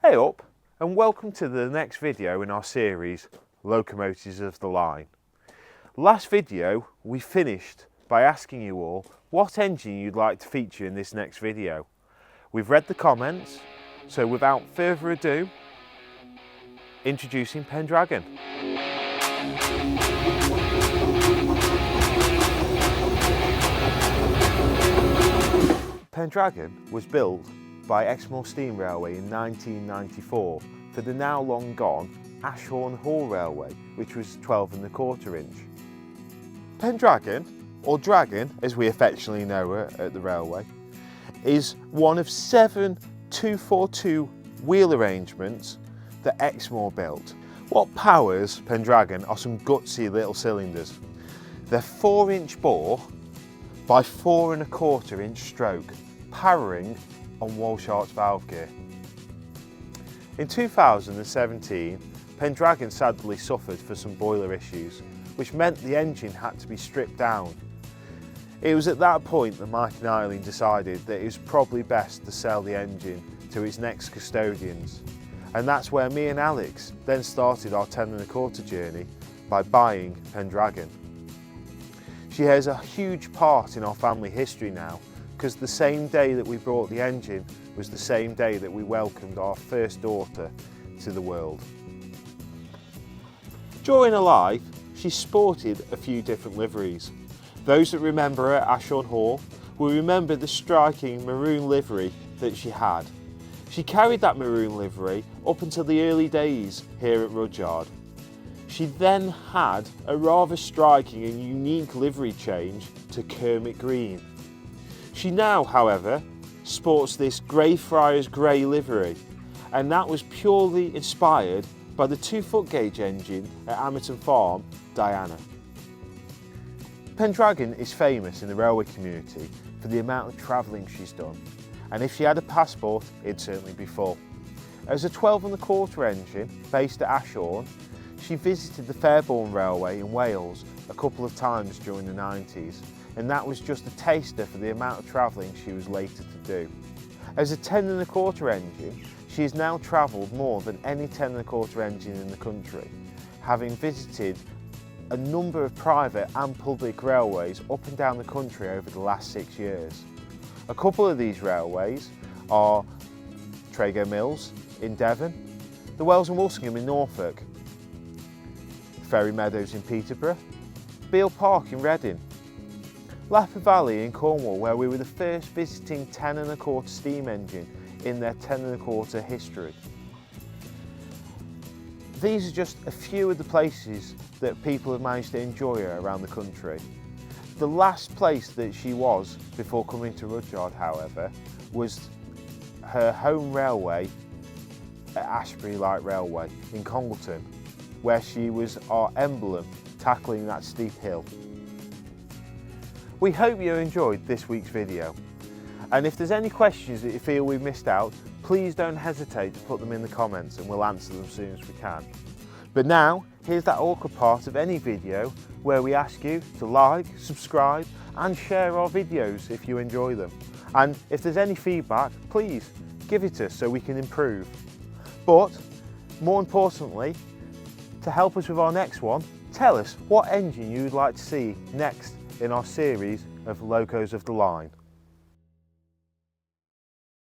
Hey up, and welcome to the next video in our series, Locomotives of the Line. Last video we finished by asking you all what engine you'd like to feature in this next video. We've read the comments, so without further ado, introducing Pendragon. Pendragon was built by Exmoor Steam Railway in 1994 for the now long gone Ashbourne Hall Railway, which was 12¼ inch. Pendragon, or Dragon as we affectionately know her at the railway, is one of 7 242 wheel arrangements that Exmoor built. What powers Pendragon are some gutsy little cylinders. They're 4-inch bore by 4¼ inch stroke, powering on Walsh arch valve gear. In 2017, Pendragon sadly suffered for some boiler issues, which meant the engine had to be stripped down. It was at that point that Mike and Eileen decided that it was probably best to sell the engine to its next custodians, and that's where me and Alex then started our 10¼ journey by buying Pendragon. She has a huge part in our family history now, because the same day that we bought the engine was the same day that we welcomed our first daughter to the world. During her life, she sported a few different liveries. Those that remember her at Ashbourne Hall will remember the striking maroon livery that she had. She carried that maroon livery up until the early days here at Rudyard. She then had a rather striking and unique livery change to Kermit Green. She now, however, sports this Greyfriars grey livery, and that was purely inspired by the 2-foot gauge engine at Amerton Farm, Diana. Pendragon is famous in the railway community for the amount of travelling she's done, and if she had a passport, it'd certainly be full. As a 12¼ engine based at Ashbourne, she visited the Fairbourne Railway in Wales a couple of times during the 90s, and that was just a taster for the amount of travelling she was later to do. As a 10¼ engine, she has now travelled more than any 10¼ engine in the country, having visited a number of private and public railways up and down the country over the last 6 years. A couple of these railways are Trago Mills in Devon, the Wells and Walsingham in Norfolk, Ferry Meadows in Peterborough, Beale Park in Reading, Lapper Valley in Cornwall, where we were the first visiting 10¼ steam engine in their 10¼ history. These are just a few of the places that people have managed to enjoy her around the country. The last place that she was before coming to Rudyard, however, was her home railway at Ashbury Light Railway in Congleton, where she was our emblem tackling that steep hill. We hope you enjoyed this week's video, and if there's any questions that you feel we've missed out, please don't hesitate to put them in the comments and we'll answer them as soon as we can. But now, here's that awkward part of any video where we ask you to like, subscribe and share our videos if you enjoy them. And if there's any feedback, please give it us so we can improve. But more importantly, to help us with our next one, tell us what engine you'd like to see next in our series of Locos of the Line.